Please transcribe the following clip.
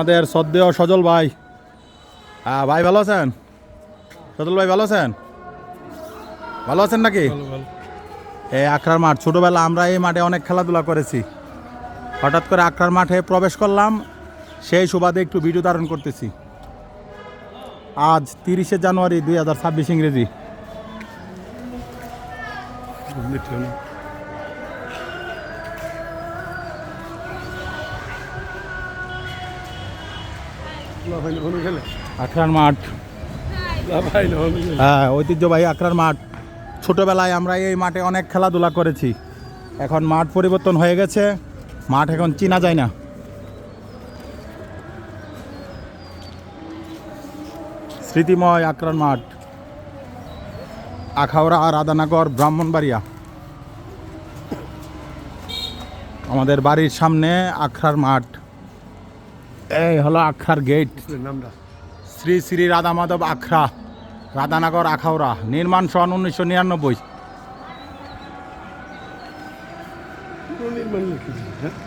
আমাদের শ্রদ্ধেয় সজল ভাই। ভাই ভালো আছেন? সজল ভাই ভালো আছেন? ভালো আছেন নাকি? এই আখড়ার মাঠ, ছোটবেলা আমরা এই মাঠে অনেক খেলাধুলা করেছি। হঠাৎ করে আখড়ার মাঠে প্রবেশ করলাম, সেই সুবাদে একটু ভিডিও ধারণ করতেছি। আজ 30শে জানুয়ারি 2026 ইংরেজি। আখড়ার মাঠ, হ্যাঁ ঐতিহ্যবাহী আখড়ার মাঠ। ছোটবেলায় আমরা এই মাঠে অনেক খেলাধুলা করেছি। এখন মাঠ পরিবর্তন হয়ে গেছে, মাঠ এখন চেনা যায় না। স্মৃতিময় আখড়ার মাঠ, আখাউড়া, রাধানগর, ব্রাহ্মণবাড়িয়া। আমাদের বাড়ির সামনে আখড়ার মাঠ। এই হলো আখড়ার গেট। শ্রী শ্রী রাধা মাধব আখড়া, রাধানগর, আখাউড়া। নির্মাণ সন 1999।